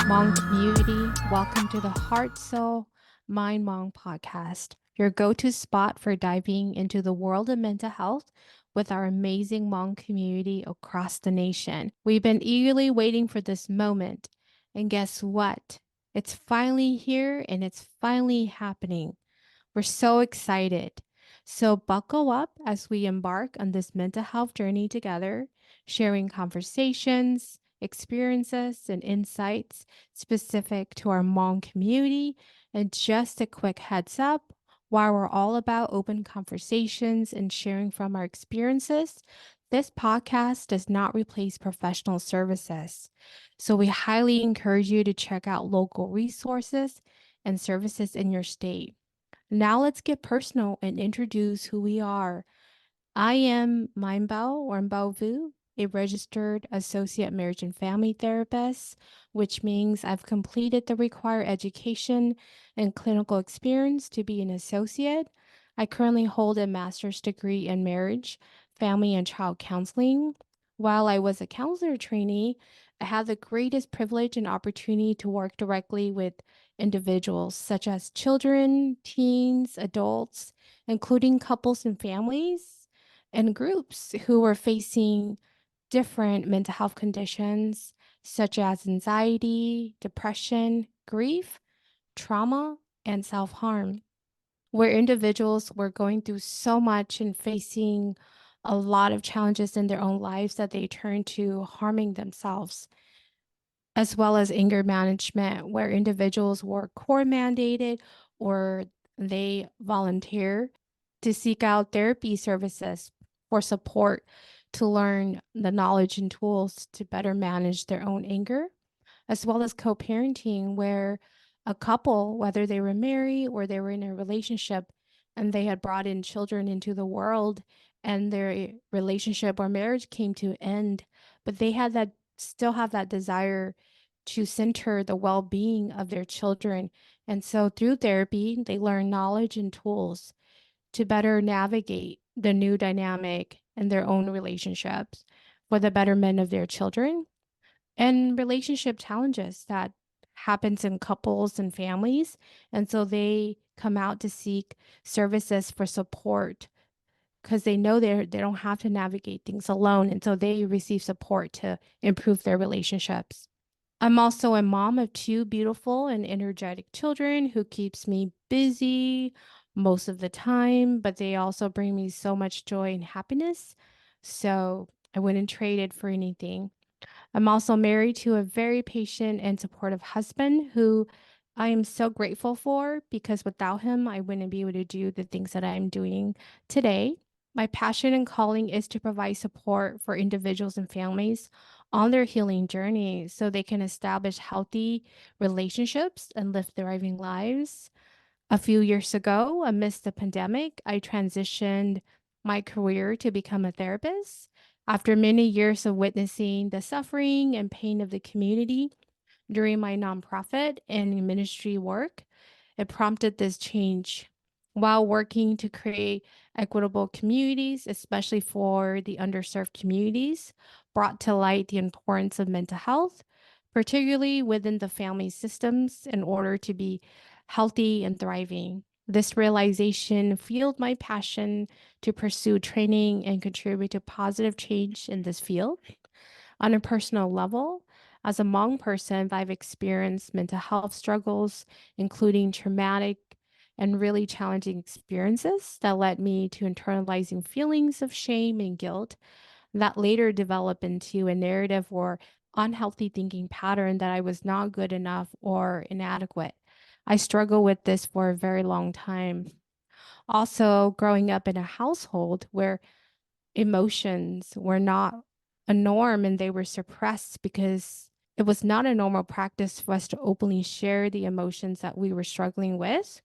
Hmong community. Welcome to the Heart, Soul, Mind, Hmong Podcast, your go-to spot for diving into the world of mental health with our amazing Hmong community across the nation. We've been eagerly waiting for this moment, and guess what? It's finally here and it's finally happening. We're so excited. So, buckle up as we embark on this mental health journey together, sharing conversations, experiences, and insights specific to our Hmong community. And just a quick heads up, while we're all about open conversations and sharing from our experiences, this podcast does not replace professional services. So, we highly encourage you to check out local resources and services in your state. Now let's get personal and introduce who we are. I am Minbao or Mbao Vu, a registered associate marriage and family therapist, which means I've completed the required education and clinical experience to be an associate. I currently hold a master's degree in marriage, family, and child counseling. While I was a counselor trainee, I had the greatest privilege and opportunity to work directly with individuals such as children, teens, adults, including couples and families and groups who were facing different mental health conditions such as anxiety, depression, grief, trauma, and self harm, where individuals were going through so much and facing a lot of challenges in their own lives that they turned to harming themselves, as well as anger management, where individuals were court mandated or they volunteer to seek out therapy services for support to learn the knowledge and tools to better manage their own anger, as well as co parenting, where a couple, whether they were married or they were in a relationship and they had brought in children into the world and their relationship or marriage came to an end, but they had that still have that desire to center the well being of their children. And so through therapy, they learn knowledge and tools to better navigate the new dynamic in their own relationships for the betterment of their children and relationship challenges that happens in couples and families. And so they come out to seek services for support because they know they don't have to navigate things alone. And so they receive support to improve their relationships. I'm also a mom of two beautiful and energetic children who keeps me busy most of the time, but they also bring me so much joy and happiness. So I wouldn't trade it for anything. I'm also married to a very patient and supportive husband who I am so grateful for because without him, I wouldn't be able to do the things that I'm doing today. My passion and calling is to provide support for individuals and families on their healing journey so they can establish healthy relationships and live thriving lives. A few years ago, amidst the pandemic, I transitioned my career to become a therapist. After many years of witnessing the suffering and pain of the community during my nonprofit and ministry work, it prompted this change. While working to create equitable communities, especially for the underserved communities, brought to light the importance of mental health, particularly within the family systems, in order to be healthy and thriving. This realization fueled my passion to pursue training and contribute to positive change in this field. On a personal level, as a Hmong person, I've experienced mental health struggles, including traumatic and really challenging experiences that led me to internalizing feelings of shame and guilt that later developed into a narrative or unhealthy thinking pattern that I was not good enough or inadequate. I struggled with this for a very long time. Also, growing up in a household where emotions were not a norm and they were suppressed because it was not a normal practice for us to openly share the emotions that we were struggling with.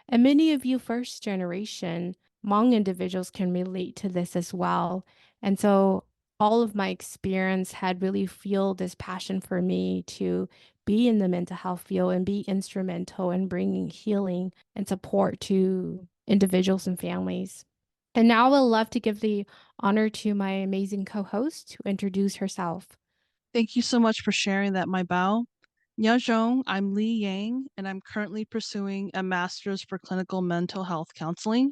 And many of you first generation Hmong individuals can relate to this as well. And so all of my experience had really fueled this passion for me to be in the mental health field and be instrumental in bringing healing and support to individuals and families. And now I would love to give the honor to my amazing co-host to introduce herself. Thank you so much for sharing that, my Bao. Yajong, I'm Lee Yang, and I'm currently pursuing a master's for clinical mental health counseling.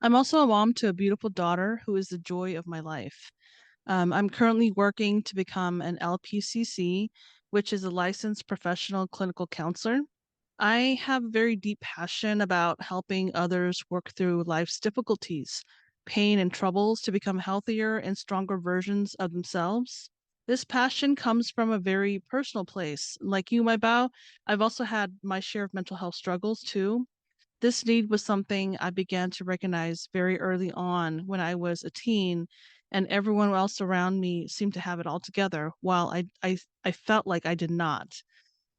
I'm also a mom to a beautiful daughter who is the joy of my life. I'm currently working to become an LPCC, which is a licensed professional clinical counselor. I have very deep passion about helping others work through life's difficulties, pain, and troubles to become healthier and stronger versions of themselves. This passion comes from a very personal place. Like you, my Bao, I've also had my share of mental health struggles too. This need was something I began to recognize very early on when I was a teen, and everyone else around me seemed to have it all together, while I felt like I did not.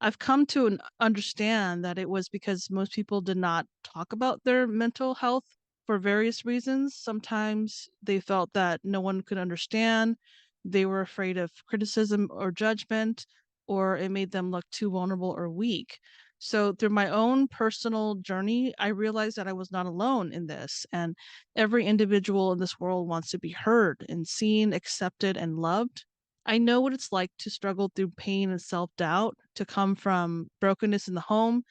I've come to understand that it was because most people did not talk about their mental health for various reasons. Sometimes they felt that no one could understand, they were afraid of criticism or judgment, or it made them look too vulnerable or weak. So, through my own personal journey, I realized that I was not alone in this. And every individual in this world wants to be heard and seen, accepted, and loved. I know what it's like to struggle through pain and self doubt, to come from brokenness in the home,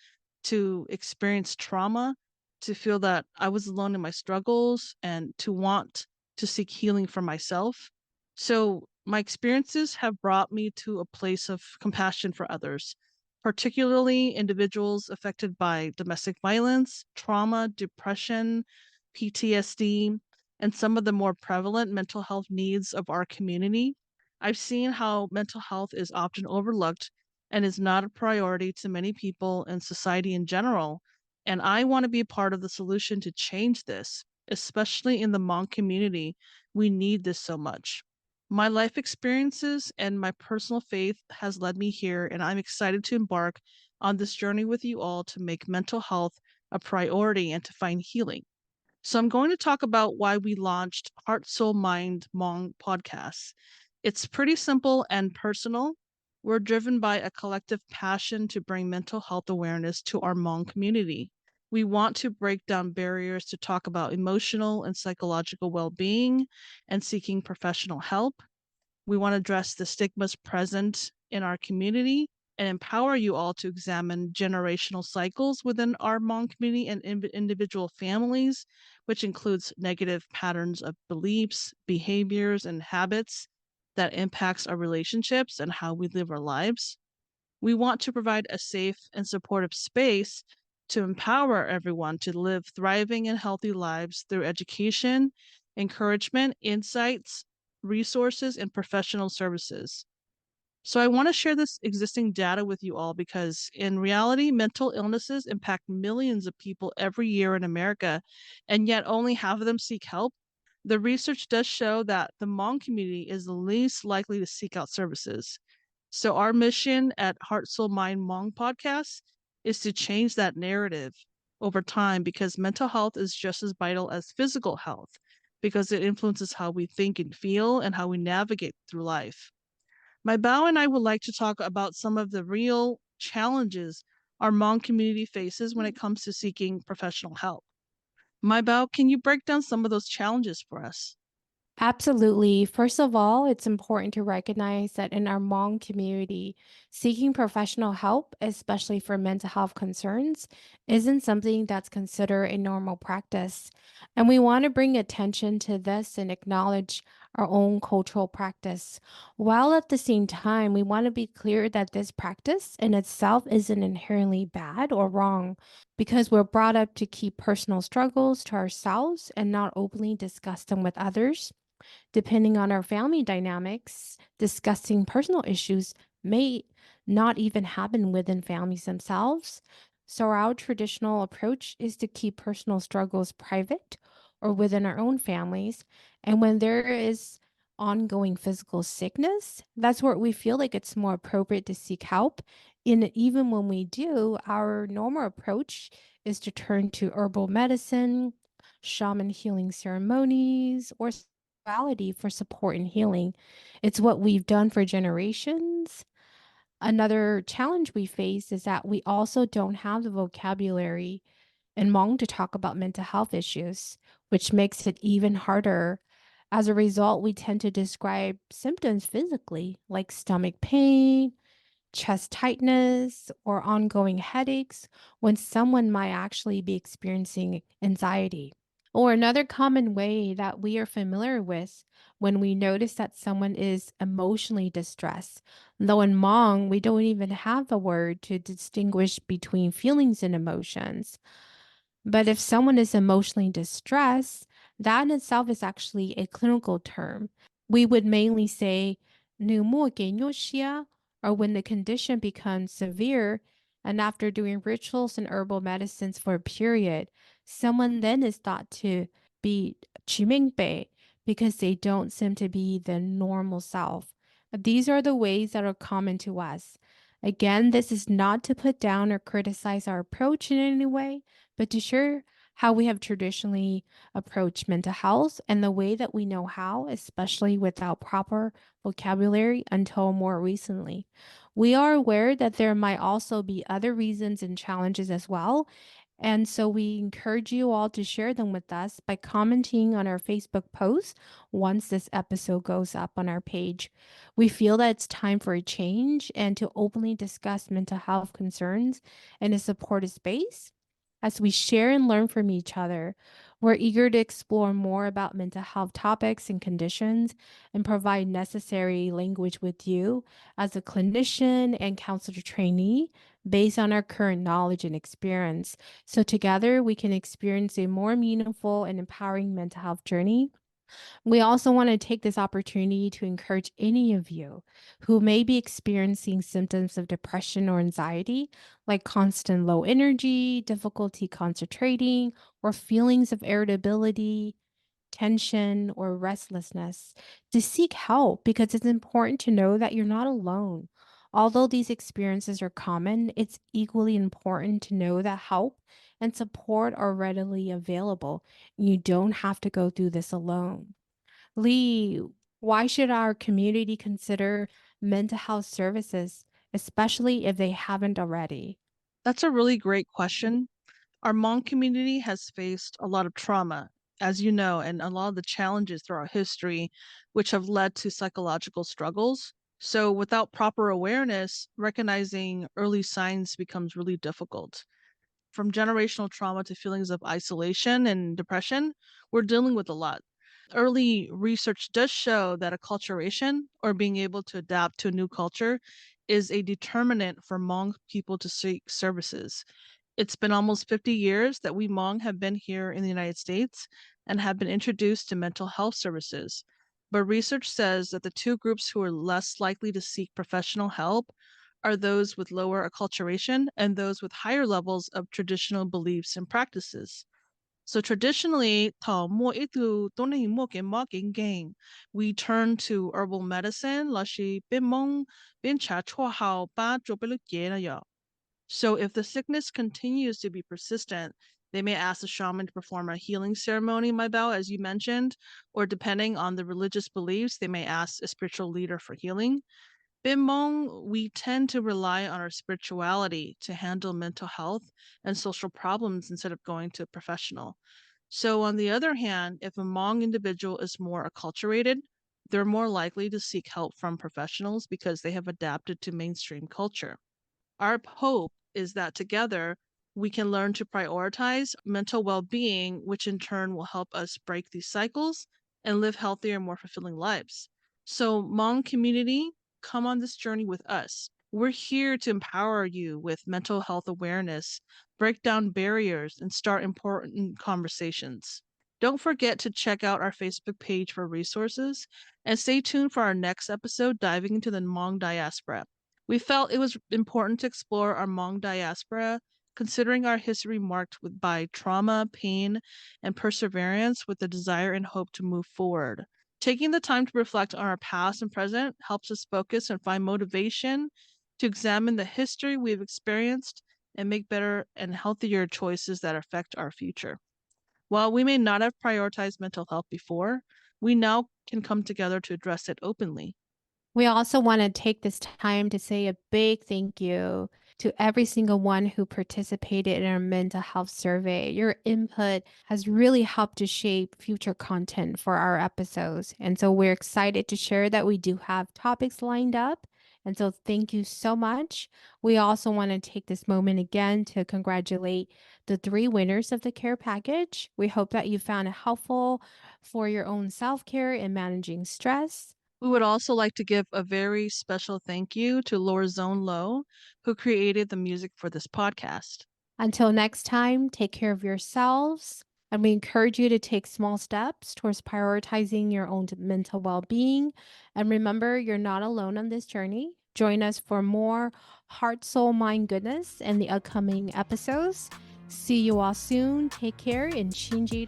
to experience trauma, to feel that I was alone in my struggles, and to want to seek healing for myself. So, my experiences have brought me to a place of compassion for others, particularly individuals affected by domestic violence, trauma, depression, PTSD, and some of the more prevalent mental health needs of our community. I've seen how mental health is often overlooked and is not a priority to many people and society in general. And I want to be a part of the solution to change this, especially in the Hmong community. We need this so much. My life experiences and my personal faith has led me here, and I'm excited to embark on this journey with you all to make mental health a priority and to find healing. So I'm going to talk about why we launched Heart, Soul, Mind Hmong podcasts. It's pretty simple and personal. We're driven by a collective passion to bring mental health awareness to our Hmong community. We want to break down barriers to talk about emotional and psychological well being and seeking professional help. We want to address the stigmas present in our community and empower you all to examine generational cycles within our Hmong community and individual families, which includes negative patterns of beliefs, behaviors, and habits that impacts our relationships and how we live our lives. We want to provide a safe and supportive space to empower everyone to live thriving and healthy lives through education, encouragement, insights, resources, and professional services. So, I want to share this existing data with you all because, in reality, mental illnesses impact millions of people every year in America, and yet only half of them seek help. The research does show that the Hmong community is the least likely to seek out services. So our mission at Heart Soul Mind Hmong Podcast is to change that narrative over time because mental health is just as vital as physical health because it influences how we think and feel and how we navigate through life. My Bao and I would like to talk about some of the real challenges our Hmong community faces when it comes to seeking professional help. My Bao, can you break down some of those challenges for us? Absolutely. First of all, it's important to recognize that in our Hmong community, seeking professional help, especially for mental health concerns, isn't something that's considered a normal practice. And we want to bring attention to this and acknowledge our own cultural practice, while at the same time, we want to be clear that this practice in itself isn't inherently bad or wrong because we're brought up to keep personal struggles to ourselves and not openly discuss them with others. Depending on our family dynamics, discussing personal issues may not even happen within families themselves. So, our traditional approach is to keep personal struggles private or within our own families. And when there is ongoing physical sickness, that's where we feel like it's more appropriate to seek help. And even when we do, our normal approach is to turn to herbal medicine, shaman healing ceremonies, or spirituality for support and healing. It's what we've done for generations. Another challenge we face is that we also don't have the vocabulary in Hmong to talk about mental health issues, which makes it even harder. As a result, we tend to describe symptoms physically, like stomach pain, chest tightness, or ongoing headaches when someone might actually be experiencing anxiety. Or another common way that we are familiar with when we notice that someone is emotionally distressed. Though in Hmong, we don't even have a word to distinguish between feelings and emotions. But if someone is emotionally distressed, that in itself is actually a clinical term. We would mainly say pneumonia, or when the condition becomes severe, and after doing rituals and herbal medicines for a period, someone then is thought to be qimingbe because they don't seem to be the normal self. These are the ways that are common to us. Again, this is not to put down or criticize our approach in any way, but to share how we have traditionally approached mental health and the way that we know how, especially without proper vocabulary until more recently. We are aware that there might also be other reasons and challenges as well. And so we encourage you all to share them with us by commenting on our Facebook post once this episode goes up on our page. We feel that it's time for a change and to openly discuss mental health concerns in a supportive space. As we share and learn from each other, we're eager to explore more about mental health topics and conditions and provide necessary language with you as a clinician and counselor trainee based on our current knowledge and experience. So, together, we can experience a more meaningful and empowering mental health journey. We also want to take this opportunity to encourage any of you who may be experiencing symptoms of depression or anxiety, like constant low energy, difficulty concentrating, or feelings of irritability, tension, or restlessness, to seek help because it's important to know that you're not alone. Although these experiences are common, it's equally important to know that help and support are readily available. You don't have to go through this alone. Lee, why should our community consider mental health services, especially if they haven't already? That's a really great question. Our Hmong community has faced a lot of trauma, as you know, and a lot of the challenges throughout history, which have led to psychological struggles. So, without proper awareness, recognizing early signs becomes really difficult. From generational trauma to feelings of isolation and depression, we're dealing with a lot. Early research does show that acculturation, or being able to adapt to a new culture, is a determinant for Hmong people to seek services. It's been almost 50 years that we Hmong have been here in the United States and have been introduced to mental health services. But research says that the two groups who are less likely to seek professional help are those with lower acculturation and those with higher levels of traditional beliefs and practices. So traditionally, we turn to herbal medicine, so if the sickness continues to be persistent, they may ask the shaman to perform a healing ceremony, my Bao, as you mentioned, or depending on the religious beliefs, they may ask a spiritual leader for healing. Bimong, we tend to rely on our spirituality to handle mental health and social problems instead of going to a professional. So, on the other hand, if a Hmong individual is more acculturated, they're more likely to seek help from professionals because they have adapted to mainstream culture. Our hope is that together we can learn to prioritize mental well being, which in turn will help us break these cycles and live healthier, more fulfilling lives. So, Hmong community, come on this journey with us. We're here to empower you with mental health awareness, break down barriers, and start important conversations. Don't forget to check out our Facebook page for resources and stay tuned for our next episode diving into the Hmong diaspora. We felt it was important to explore our Hmong diaspora, considering our history marked by trauma, pain, and perseverance with the desire and hope to move forward. Taking the time to reflect on our past and present helps us focus and find motivation to examine the history we've experienced and make better and healthier choices that affect our future. While we may not have prioritized mental health before, we now can come together to address it openly. We also want to take this time to say a big thank you to every single one who participated in our mental health survey. Your input has really helped to shape future content for our episodes. And so we're excited to share that we do have topics lined up And so thank you so much. We also want to take this moment again to congratulate the 3 winners of the care package. We hope that you found it helpful for your own self care and managing stress. We would also like to give a very special thank you to Laura Zone Low, who created the music for this podcast. Until next time, take care of yourselves. And we encourage you to take small steps towards prioritizing your own mental well being. And remember, you're not alone on this journey. Join us for more heart, soul, mind goodness in the upcoming episodes. See you all soon. Take care and Shinji